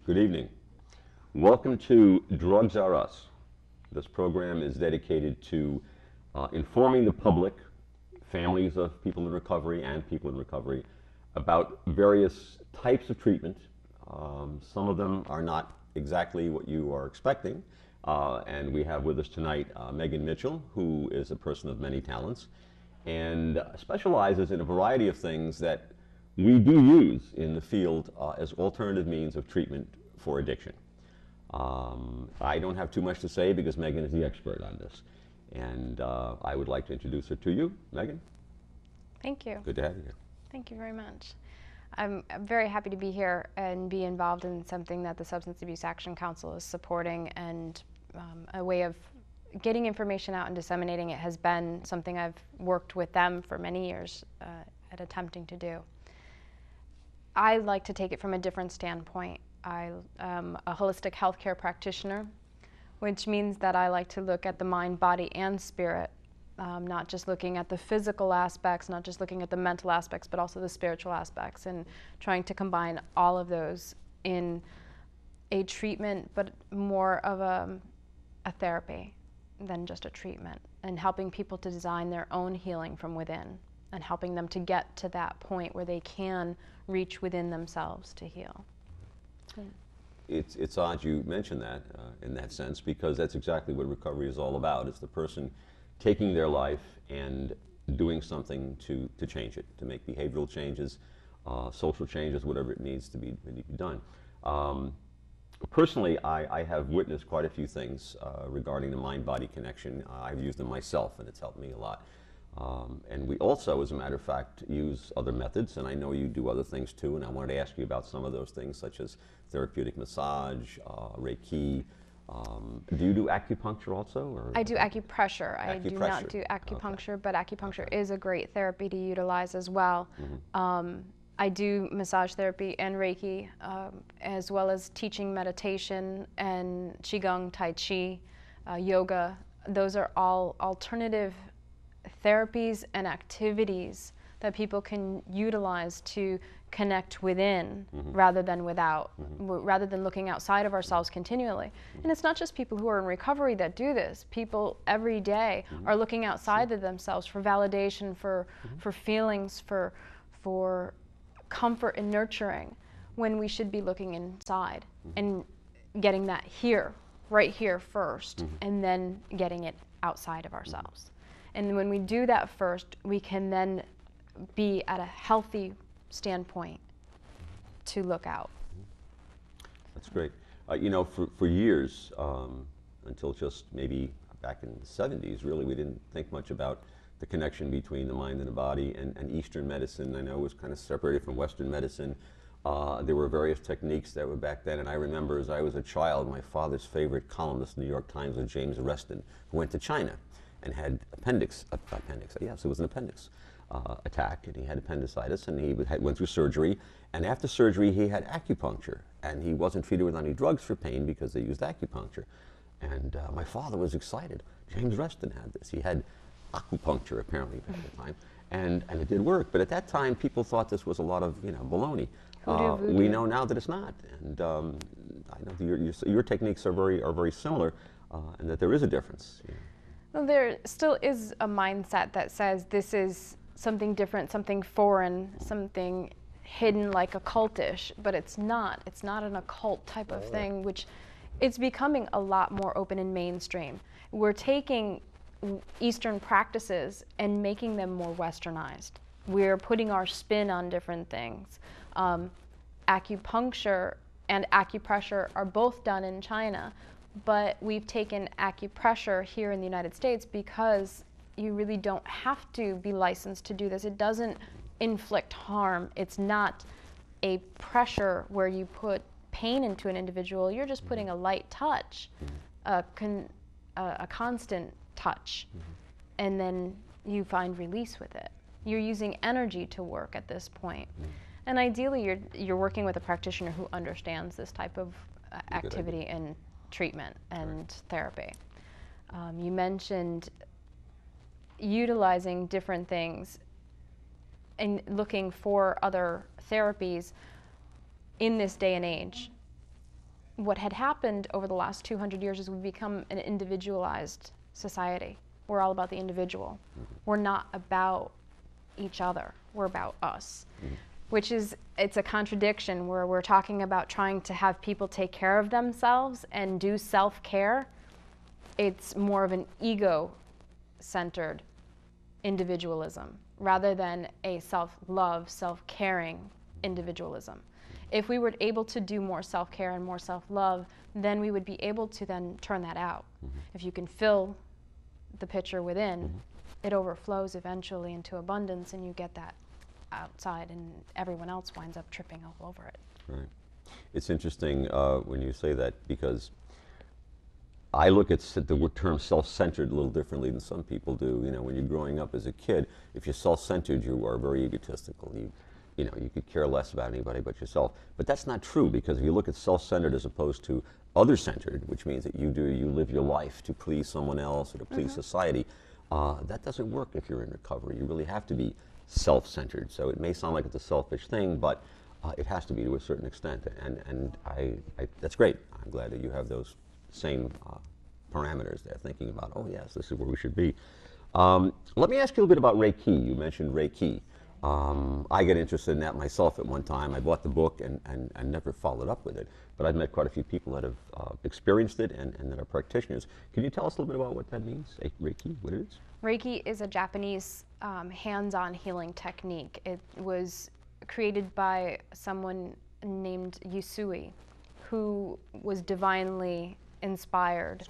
Good evening. Welcome to Drugs Are Us. This program is dedicated to informing the public, families of people in recovery and people in recovery, about various types of treatment. Some of them are not exactly what you are expecting. And we have with us tonight Megan Mitchell, who is a person of many talents and specializes in a variety of things that we do use in the field as alternative means of treatment for addiction. I don't have too much to say because Megan is the expert on this. And I would like to introduce her to you. Megan? Thank you. Good to have you here. Thank you very much. I'm very happy to be here and be involved in something that the Substance Abuse Action Council is supporting, and a way of getting information out and disseminating it has been something I've worked with them for many years at attempting to do. I like to take it from a different standpoint. I am a holistic healthcare practitioner, which means that I like to look at the mind, body, and spirit, not just looking at the physical aspects, not just looking at the mental aspects, but also the spiritual aspects, and trying to combine all of those in a treatment, but more of a therapy than just a treatment, and helping people to design their own healing from within, and helping them to get to that point where they can reach within themselves to heal. It's odd you mentioned that in that sense, because that's exactly what recovery is all about. It's the person taking their life and doing something to change it, to make behavioral changes, social changes, whatever it needs to be done. Personally, I have witnessed quite a few things regarding the mind-body connection. I've used them myself, and it's helped me a lot. And we also, as a matter of fact, use other methods, and I know you do other things too, and I wanted to ask you about some of those things, such as therapeutic massage, Reiki. Do you do acupuncture also? Or? I do acupressure. I do not do acupuncture, okay. But acupuncture is a great therapy to utilize as well. Mm-hmm. I do massage therapy and Reiki, as well as teaching meditation and Qigong, Tai Chi, yoga. Those are all alternative therapies and activities that people can utilize to connect within, mm-hmm. rather than without, mm-hmm. rather than looking outside of ourselves continually. Mm-hmm. And it's not just people who are in recovery that do this. People every day mm-hmm. are looking outside of themselves for validation, for feelings, for comfort and nurturing, when we should be looking inside and getting that here, right here first, and then getting it outside of ourselves. And when we do that first, we can then be at a healthy standpoint to look out. That's great. You know, for years, until just maybe back in the 70s, really, we didn't think much about the connection between the mind and the body, and Eastern medicine, I know, was kind of separated from Western medicine. There were various techniques that were back then, and I remember as I was a child, my father's favorite columnist in the New York Times was James Reston, who went to China and had appendix, yes, it was an appendix attack, and he had appendicitis, and he went through surgery, and after surgery he had acupuncture, and he wasn't treated with any drugs for pain because they used acupuncture. And my father was excited. James Reston had this. He had acupuncture apparently back at the time, and it did work. But at that time, people thought this was a lot of baloney. We know now that it's not, and I know your techniques are very similar, and that there is a difference. Well, there still is a mindset that says this is something different, something foreign, something hidden, like occultish, but it's not. It's not an occult type of thing, which it's becoming a lot more open and mainstream. We're taking Eastern practices and making them more westernized. We're putting our spin on different things. Acupuncture and acupressure are both done in China, but we've taken acupressure here in the United States because you really don't have to be licensed to do this. It doesn't inflict harm. It's not a pressure where you put pain into an individual. You're just putting a light touch, a constant touch, and then you find release with it. You're using energy to work at this point. And ideally, you're working with a practitioner who understands this type of activity and treatment and therapy. You mentioned utilizing different things and looking for other therapies in this day and age. what had happened over the last 200 years is we've become an individualized society. We're all about the individual. We're not about each other. We're about us. Which is, it's a contradiction where we're talking about trying to have people take care of themselves and do self-care. It's more of an ego-centered individualism rather than a self-love, self-caring individualism. If we were able to do more self-care and more self-love, then we would be able to then turn that out. If you can fill the pitcher within, it overflows eventually into abundance, and you get that outside, and everyone else winds up tripping all over it. Right. It's interesting when you say that, because I look at the term self-centered a little differently than some people do. You know, when you're growing up as a kid, if you're self-centered, you are very egotistical. You know, you could care less about anybody but yourself. But that's not true, because if you look at self-centered as opposed to other-centered, which means that you live your life to please someone else or to please society, that doesn't work if you're in recovery. You really have to be self-centered. So it may sound like it's a selfish thing, but it has to be to a certain extent. And that's great. I'm glad that you have those same parameters there, thinking about, oh yes, this is where we should be. Let me ask you a little bit about Reiki. You mentioned Reiki. I get interested in that myself at one time. I bought the book and never followed up with it, but I've met quite a few people that have experienced it and that are practitioners. Can you tell us a little bit about what that means, Reiki, what it is? Reiki is a Japanese hands-on healing technique. It was created by someone named Yusui, who was divinely inspired.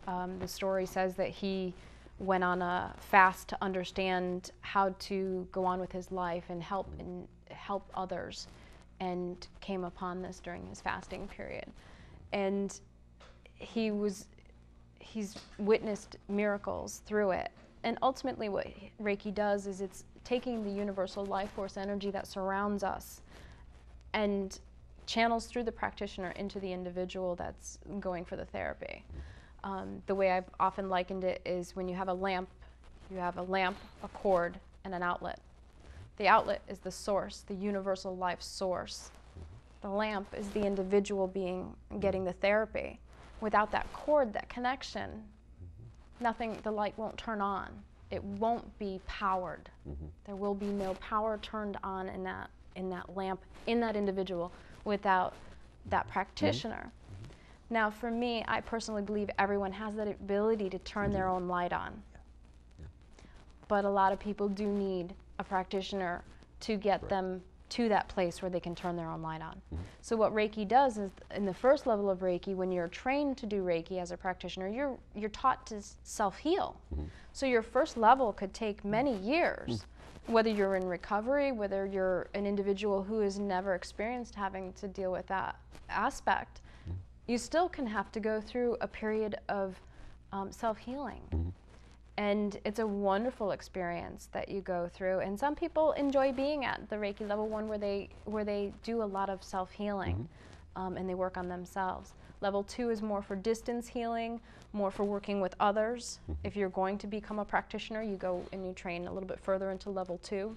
The story says that he went on a fast to understand how to go on with his life and help others, and came upon this during his fasting period. And he's witnessed miracles through it. And ultimately what Reiki does is it's taking the universal life force energy that surrounds us and channels through the practitioner into the individual that's going for the therapy. The way I've often likened it is when you have a lamp, a cord, and an outlet. The outlet is the source, the universal life source. The lamp is the individual being getting the therapy. Without that cord, that connection, the light won't turn on. It won't be powered. There will be no power turned on in that lamp, in that individual, without that practitioner. Now, for me, I personally believe everyone has that ability to turn their own light on. But a lot of people do need a practitioner to get them to that place where they can turn their own light on. So what Reiki does is, in the first level of Reiki, when you're trained to do Reiki as a practitioner, you're taught to self-heal. So your first level could take many years, whether you're in recovery, whether you're an individual who has never experienced having to deal with that aspect. You still can have to go through a period of self-healing. And it's a wonderful experience that you go through. And some people enjoy being at the Reiki level 1 where they do a lot of self-healing and they work on themselves. Level 2 is more for distance healing, more for working with others. If you're going to become a practitioner, you go and you train a little bit further into level 2.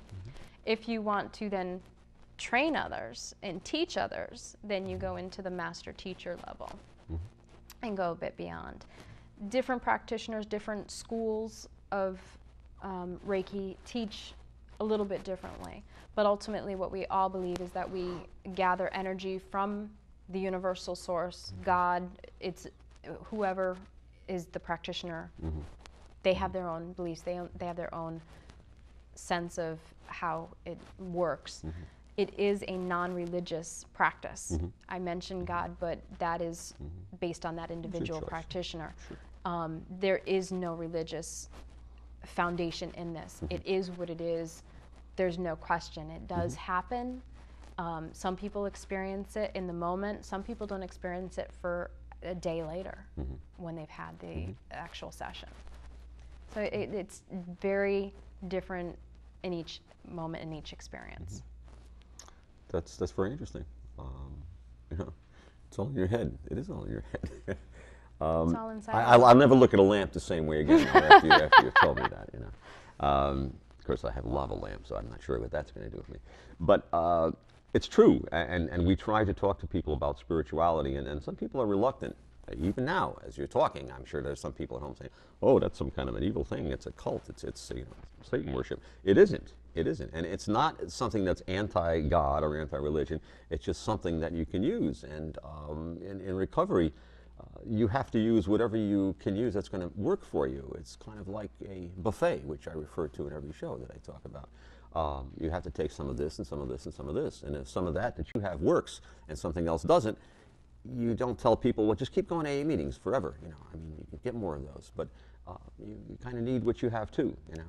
If you want to then train others and teach others, then you go into the master teacher level and go a bit beyond. Different practitioners, different schools of Reiki teach a little bit differently, but ultimately what we all believe is that we gather energy from the universal source, God. It's whoever is the practitioner. They have their own beliefs, they have their own sense of how it works. It is a non-religious practice. I mentioned God, but that is based on that individual practitioner. There is no religious foundation in this. It is what it is. There's no question. It does happen. Some people experience it in the moment. Some people don't experience it for a day later when they've had the actual session. So it's very different in each moment, in each experience. That's very interesting. You know, it's all in your head. It is all in your head. It's all inside. I'll never look at a lamp the same way again after you've told me that. You know, of course I have a lava lamp, so I'm not sure what that's going to do with me. But It's true, and we try to talk to people about spirituality, and some people are reluctant. Even now, as you're talking, I'm sure there's some people at home saying, "Oh, that's some kind of an evil thing. It's a cult. It's you know, Satan worship." It isn't. It isn't, and it's not something that's anti-God or anti-religion. It's just something that you can use, and in recovery, you have to use whatever you can use that's going to work for you. It's kind of like a buffet, which I refer to in every show that I talk about. You have to take some of this and some of this and some of this. And if some of that you have works and something else doesn't, you don't tell people, well, just keep going to AA meetings forever. You know, I mean, you can get more of those, but you kind of need what you have too, you know.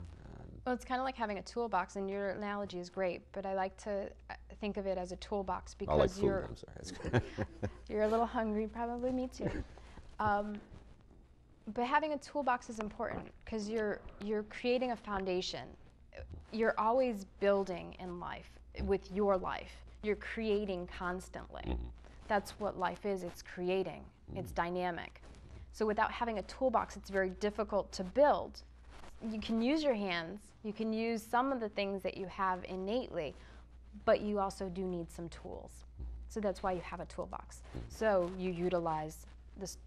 Well, it's kind of like having a toolbox, and your analogy is great, but I like to think of it as a toolbox because I like food, I'm sorry. You're a little hungry, probably me too. But having a toolbox is important because you're creating a foundation. You're always building in life with your life. You're creating constantly. Mm-hmm. That's what life is. It's creating. Mm-hmm. It's dynamic. So without having a toolbox, it's very difficult to build. You can use your hands. You can use some of the things that you have innately, but you also do need some tools. So that's why you have a toolbox. So you utilize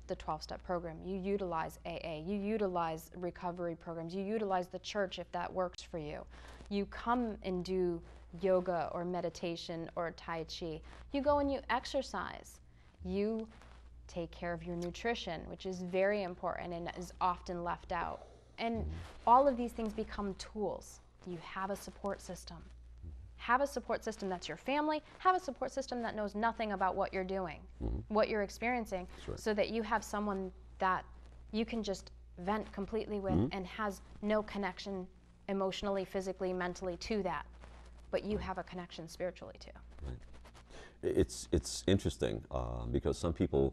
the 12-step program, you utilize AA, you utilize recovery programs, you utilize the church if that works for you. You come and do yoga or meditation or Tai Chi. You go and you exercise. You take care of your nutrition, which is very important and is often left out. And all of these things become tools. You have a support system. Have a support system that's your family. Have a support system that knows nothing about what you're doing, what you're experiencing, right, so that you have someone that you can just vent completely with and has no connection emotionally, physically, mentally to that. But you have a connection spiritually too. Right. It's interesting because some people,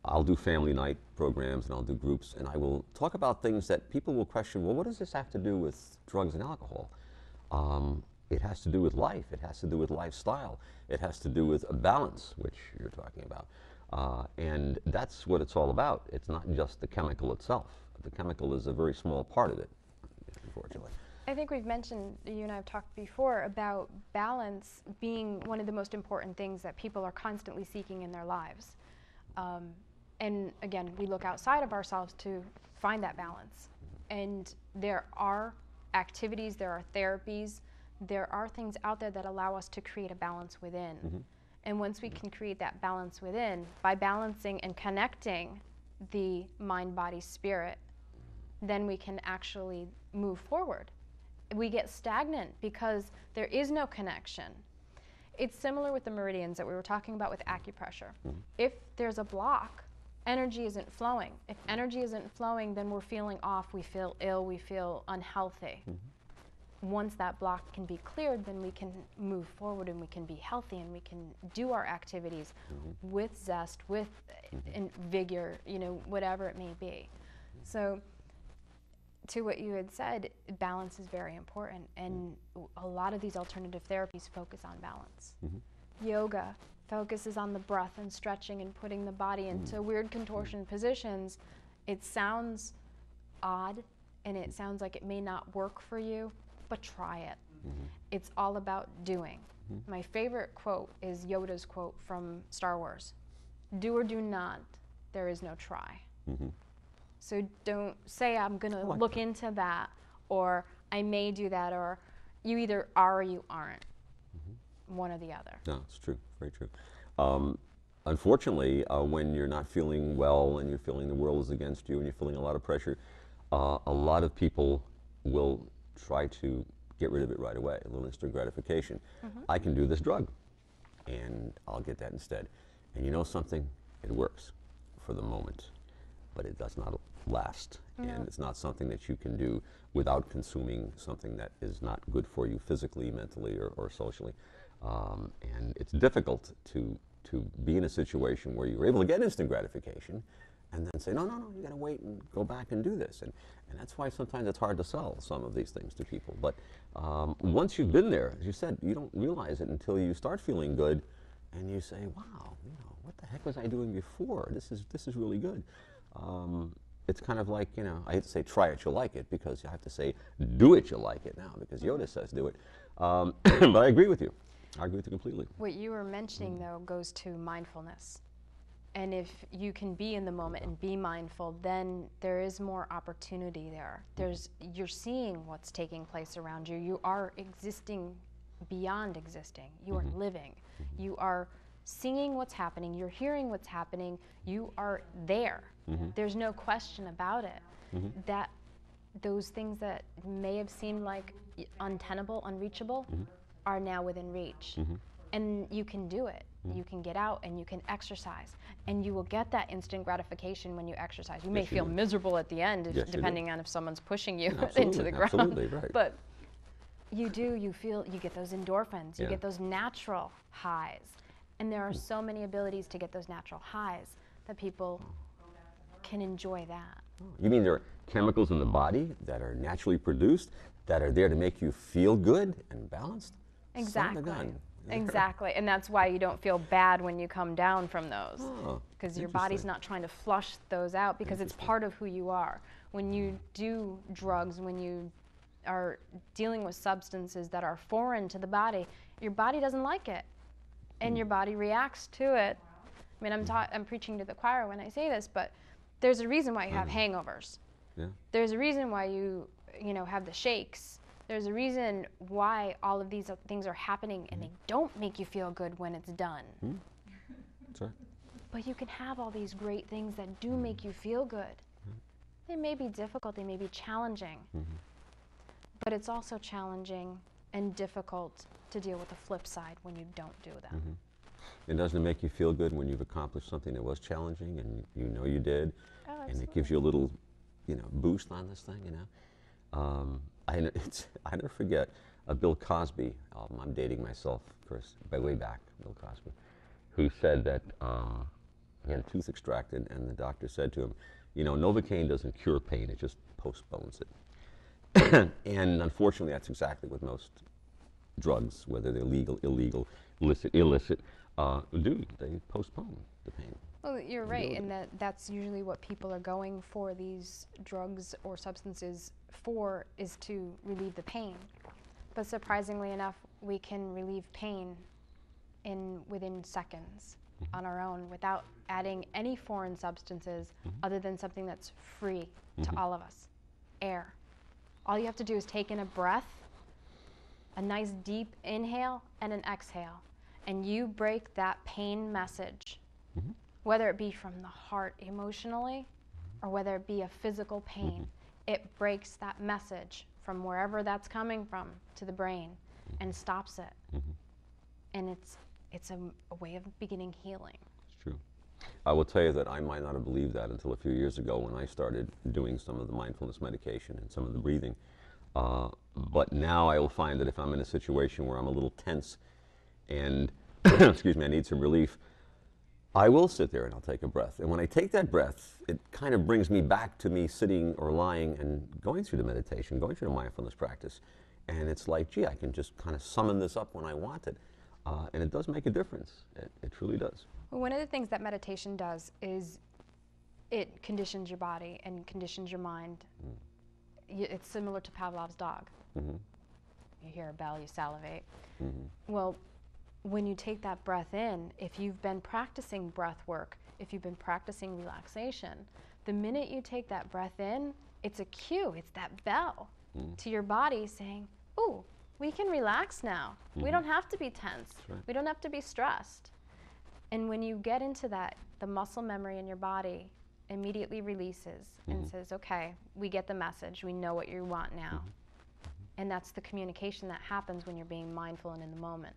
I'll do family night programs and I'll do groups and I will talk about things that people will question, well, what does this have to do with drugs and alcohol? It has to do with life. It has to do with lifestyle. It has to do with a balance, which you're talking about. And that's what it's all about. It's not just the chemical itself. The chemical is a very small part of it, unfortunately. I think we've mentioned, you and I have talked before, about balance being one of the most important things that people are constantly seeking in their lives. And again, we look outside of ourselves to find that balance. And there are activities, there are therapies, there are things out there that allow us to create a balance within. And once we can create that balance within, by balancing and connecting the mind, body, spirit, then we can actually move forward. We get stagnant because there is no connection. It's similar with the meridians that we were talking about with acupressure. If there's a block, energy isn't flowing. If energy isn't flowing, then we're feeling off, we feel ill, we feel unhealthy. Once that block can be cleared, then we can move forward and we can be healthy and we can do our activities with zest, with vigor, you know, whatever it may be. So to what you had said, balance is very important, and a lot of these alternative therapies focus on balance. Yoga focuses on the breath and stretching and putting the body into weird contortion positions. It sounds odd and it sounds like it may not work for you, but try it. It's all about doing. My favorite quote is Yoda's quote from Star Wars. Do or do not, there is no try. So don't say I'm gonna look into that, or I may do that, or you either are or you aren't. One or the other. No, it's true, very true. Unfortunately, when you're not feeling well and you're feeling the world is against you and you're feeling a lot of pressure, a lot of people will try to get rid of it right away, a little instant gratification. I can do this drug and I'll get that instead. And you know something? It works for the moment, but it does not last. And it's not something that you can do without consuming something that is not good for you physically, mentally, or socially. And it's difficult to be in a situation where you're able to get instant gratification and then say, no, you gotta wait and go back and do this. And that's why sometimes it's hard to sell some of these things to people. But once you've been there, as you said, you don't realize it until you start feeling good and you say, wow, you know, what the heck was I doing before? This is really good. It's kind of like, you know, I hate to say try it, you'll like it, because you have to say do it, you'll like it now, because Yoda says do it. But I agree with you. I agree with you completely. What you were mentioning, though, goes to mindfulness. And if you can be in the moment and be mindful, then there is more opportunity there. You're seeing what's taking place around you. You are existing beyond existing. You are living. You are seeing what's happening. You're hearing what's happening. You are there. There's no question about it. That those things that may have seemed like untenable, unreachable, are now within reach. And you can do it. You can get out and you can exercise. And you will get that instant gratification when you exercise. You may feel miserable at the end, depending on if someone's pushing you into the ground. Absolutely, right. But you get those endorphins, you get those natural highs. And there are so many abilities to get those natural highs that people can enjoy that. You mean there are chemicals in the body that are naturally produced that are there to make you feel good and balanced? Exactly. Son of a gun. Exactly. And that's why you don't feel bad when you come down from those. Because your body's interesting. not trying to flush those out, because it's part of who you are. When you do drugs, when you are dealing with substances that are foreign to the body, your body doesn't like it. And your body reacts to it. I mean, I'm preaching to the choir when I say this, but there's a reason why you have hangovers. Yeah. There's a reason why you have the shakes. There's a reason why all of these things are happening, and they don't make you feel good when it's done. That's right. But you can have all these great things that do make you feel good. They may be difficult, they may be challenging, but it's also challenging and difficult to deal with the flip side when you don't do them. And doesn't it make you feel good when you've accomplished something that was challenging and you know you did? Oh, and it gives you a little, boost on this thing, I never forget Bill Cosby. I'm dating myself, of course, by way back, Bill Cosby, who said that he had a tooth extracted, and the doctor said to him, Novocaine doesn't cure pain, it just postpones it. And unfortunately, that's exactly what most drugs, whether they're legal, illegal, illicit, do. They postpone the pain. Well, you're right, and that's usually what people are going for these drugs or substances for, is to relieve the pain. But surprisingly enough, we can relieve pain within seconds on our own without adding any foreign substances other than something that's free to all of us, air. All you have to do is take in a breath, a nice deep inhale and an exhale, and you break that pain message. Whether it be from the heart emotionally or whether it be a physical pain, it breaks that message from wherever that's coming from to the brain and stops it. And it's a way of beginning healing. It's true. I will tell you that I might not have believed that until a few years ago when I started doing some of the mindfulness medication and some of the breathing. But now I will find that if I'm in a situation where I'm a little tense and, excuse me, I need some relief, I will sit there and I'll take a breath. And when I take that breath, it kind of brings me back to me sitting or lying and going through the meditation, going through the mindfulness practice. And it's like, gee, I can just kind of summon this up when I want it. And it does make a difference. It truly does. Well, one of the things that meditation does is it conditions your body and conditions your mind. It's similar to Pavlov's dog. You hear a bell, you salivate. Well, when you take that breath in, if you've been practicing breath work, if you've been practicing relaxation, the minute you take that breath in, it's a cue, it's that bell to your body saying, ooh, we can relax now. We don't have to be tense. Right. We don't have to be stressed. And when you get into that, the muscle memory in your body immediately releases and says, okay, we get the message. We know what you want now. And that's the communication that happens when you're being mindful and in the moment.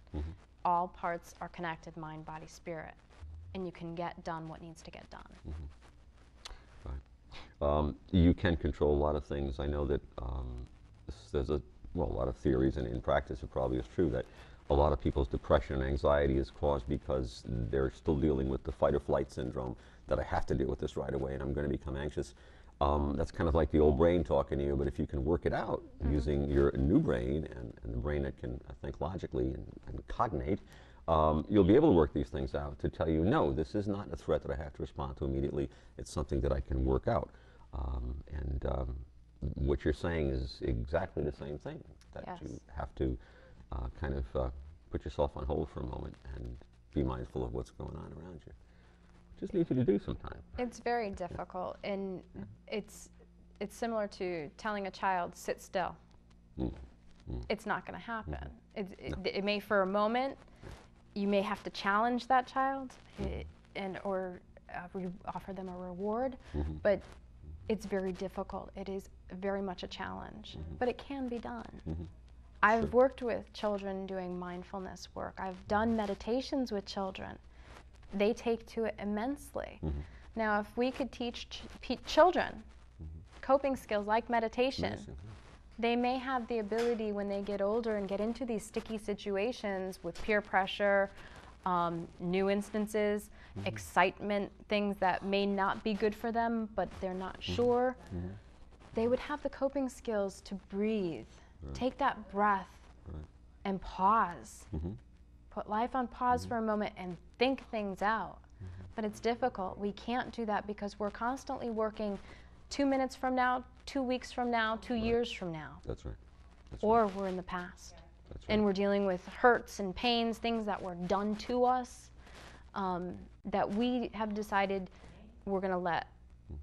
All parts are connected, mind, body, spirit. And you can get done what needs to get done. Right. You can control a lot of things. I know that there's a lot of theories, and in practice it probably is true, that a lot of people's depression and anxiety is caused because they're still dealing with the fight or flight syndrome, that I have to deal with this right away and I'm going to become anxious. That's kind of like the old brain talking to you, but if you can work it out using your new brain and the brain that can think logically and cognate, you'll be able to work these things out to tell you, no, this is not a threat that I have to respond to immediately. It's something that I can work out. What you're saying is exactly the same thing, that Yes. you have to kind of put yourself on hold for a moment and be mindful of what's going on around you. Just need you to do sometime. It's very difficult, and it's similar to telling a child, sit still. It's not going to happen. It may for a moment. You may have to challenge that child or offer them a reward, but it's very difficult. It is very much a challenge, but it can be done. I've worked with children doing mindfulness work. I've done meditations with children. They take to it immensely. Now, if we could teach children coping skills like meditation, they may have the ability when they get older and get into these sticky situations with peer pressure, new instances, excitement, things that may not be good for them, but they're not sure. They would have the coping skills to breathe, take that breath, and pause. Put life on pause for a moment and think things out. But it's difficult. We can't do that because we're constantly working 2 minutes from now, 2 weeks from now, 2 years from now. That's right. Or we're in the past. That's right. And we're dealing with hurts and pains, things that were done to us that we have decided we're going to let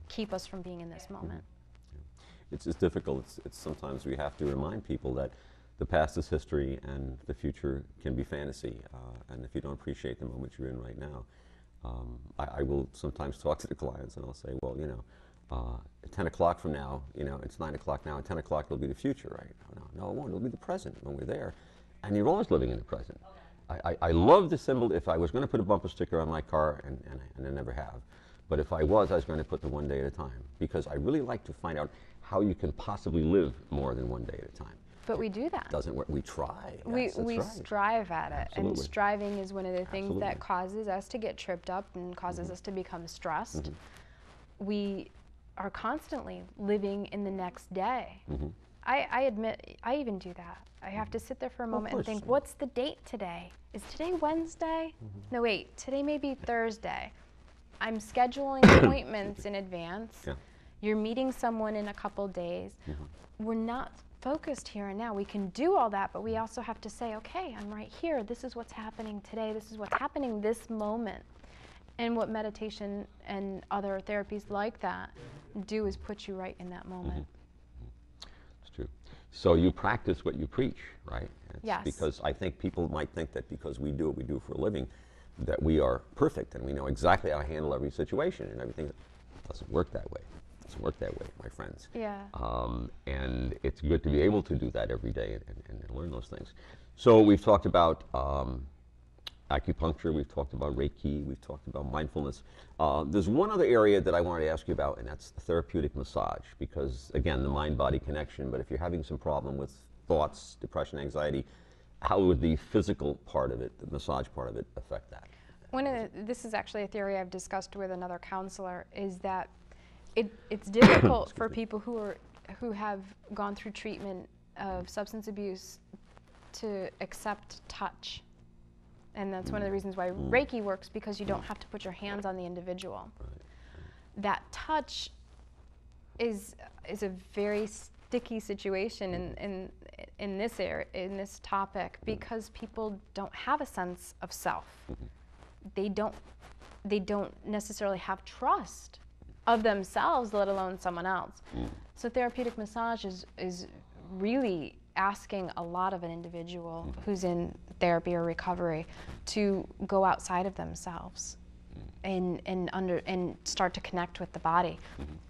keep us from being in this moment. It's difficult. It's sometimes we have to remind people that the past is history and the future can be fantasy. And if you don't appreciate the moment you're in right now, I will sometimes talk to the clients and I'll say, well, you know, at 10 o'clock from now, you know, it's 9 o'clock now, at 10 o'clock it'll be the future, right? No, it won't. It'll be the present when we're there. And you're always living in the present. I love the symbol. If I was going to put a bumper sticker on my car, and I never have, but if I was going to put the 1 day at a time, because I really like to find out how you can possibly live more than 1 day at a time. But we do that. Doesn't work. We try. We right. strive at it. Absolutely. And striving is one of the things Absolutely. that causes us to get tripped up and causes us to become stressed. We are constantly living in the next day. I admit, I even do that. I have to sit there for a moment and think, what's the date today? Is today Wednesday? No, wait, today may be Thursday. I'm scheduling appointments in advance. You're meeting someone in a couple days. We're not focused here and now. We can do all that, but we also have to say, okay, I'm right here. This is what's happening today. This is what's happening this moment. And what meditation and other therapies like that do is put you right in that moment. It's true. So you practice what you preach, right? Yes. Because I think people might think that because we do what we do for a living, that we are perfect and we know exactly how to handle every situation and everything. It doesn't work that way. It doesn't work that way, my friends. Yeah. And it's good to be able to do that every day and learn those things. So we've talked about acupuncture, we've talked about Reiki, we've talked about mindfulness. There's one other area that I wanted to ask you about, and that's the therapeutic massage, because again, the mind-body connection, but if you're having some problem with thoughts, depression, anxiety, how would the physical part of it, the massage part of it, affect that? This is actually a theory I've discussed with another counselor, is that it's difficult for people who have gone through treatment of substance abuse to accept touch. And that's one of the reasons why Reiki works, because you don't have to put your hands on the individual. That touch is a very sticky situation in this area, in this topic, because people don't have a sense of self. They don't necessarily have trust of themselves, let alone someone else. So therapeutic massage is really asking a lot of an individual who's in therapy or recovery to go outside of themselves and start to connect with the body.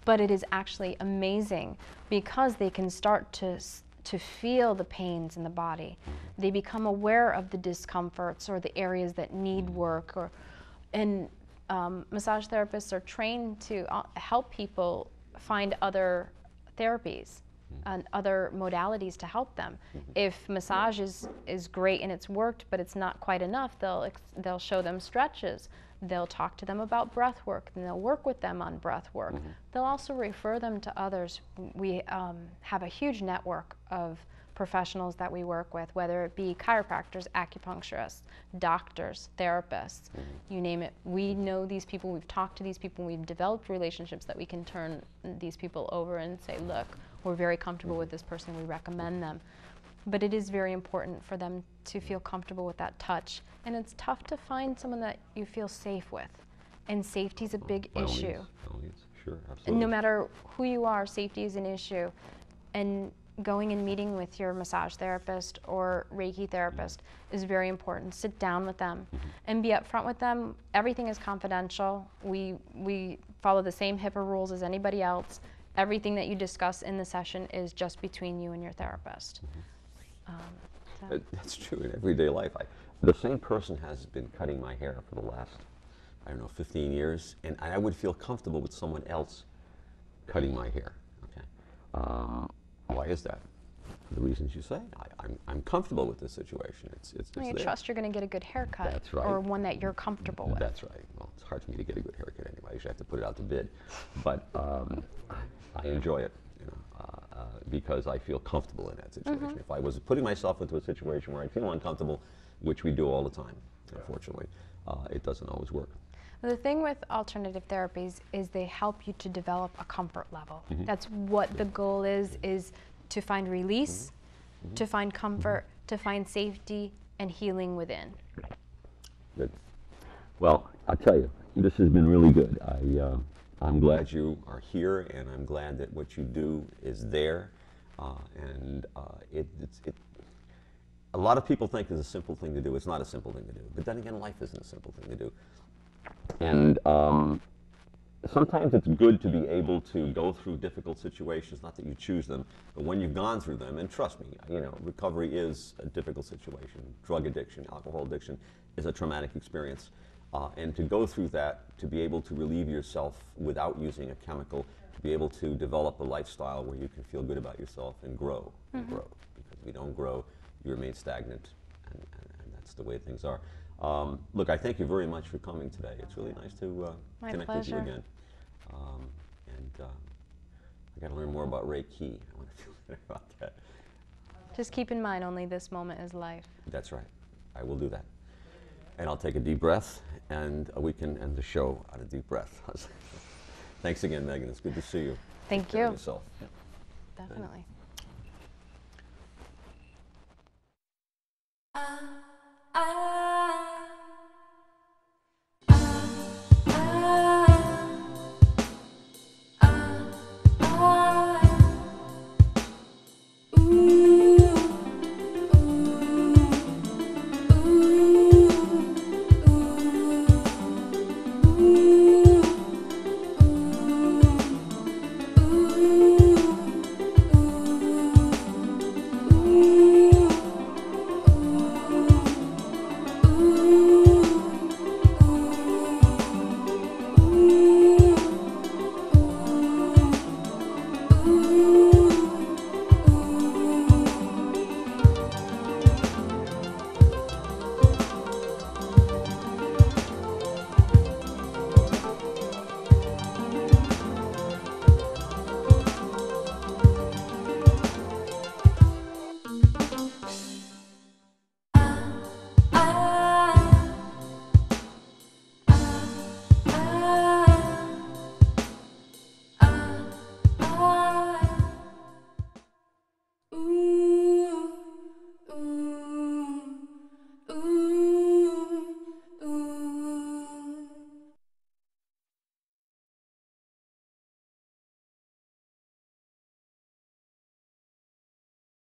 But it is actually amazing because they can start to feel the pains in the body. They become aware of the discomforts or the areas that need work, and massage therapists are trained to help people find other therapies and other modalities to help them. If massage is great and it's worked, but it's not quite enough, they'll show them stretches. They'll talk to them about breath work, and they'll work with them on breath work. They'll also refer them to others. We have a huge network of professionals that we work with, whether it be chiropractors, acupuncturists, doctors, therapists, you name it. We know these people, we've talked to these people, we've developed relationships that we can turn these people over and say, look, we're very comfortable with this person, we recommend them. but it is very important for them to feel comfortable with that touch. And it's tough to find someone that you feel safe with. And safety is a big issue. By all means. Sure, And absolutely. no matter who you are, safety is an issue. And going and meeting with your massage therapist or Reiki therapist is very important. Sit down with them and be upfront with them. Everything is confidential. We follow the same HIPAA rules as anybody else. Everything that you discuss in the session is just between you and your therapist. So. That's true in everyday life. The same person has been cutting my hair for the last, I don't know, 15 years, and I would feel comfortable with someone else cutting my hair. Okay, why is that? For the reasons you say. I'm comfortable with this situation. It's You there. trust you're going to get a good haircut. That's right. Or one that you're comfortable with. That's right. Well, it's hard for me to get a good haircut anyway. I usually have to put it out to bid, but I enjoy it, you know, because I feel comfortable in that situation. If I was putting myself into a situation where I feel uncomfortable, which we do all the time, unfortunately, it doesn't always work. The thing with alternative therapies is they help you to develop a comfort level. That's what the goal is to find release, to find comfort, to find safety and healing within. Good. Well, I'll tell you, this has been really good. I'm glad you are here, and I'm glad that what you do is there. A lot of people think it's a simple thing to do. It's not a simple thing to do. But then again, life isn't a simple thing to do. And sometimes it's good to be able to go through difficult situations, not that you choose them, but when you've gone through them, and trust me, you know, recovery is a difficult situation. Drug addiction, alcohol addiction is a traumatic experience. And to go through that, to be able to relieve yourself without using a chemical, to be able to develop a lifestyle where you can feel good about yourself and grow, Because if you don't grow, you remain stagnant, and that's the way things are. Look, I thank you very much for coming today. It's really nice to connect with you again. I got to learn more about Reiki. I want to feel better about that. Just keep in mind, only this moment is life. That's right. I will do that. And I'll take a deep breath, and we can end the show on a deep breath. Thanks again, Megan. It's good to see you. Thank Take care of you. yourself. Definitely.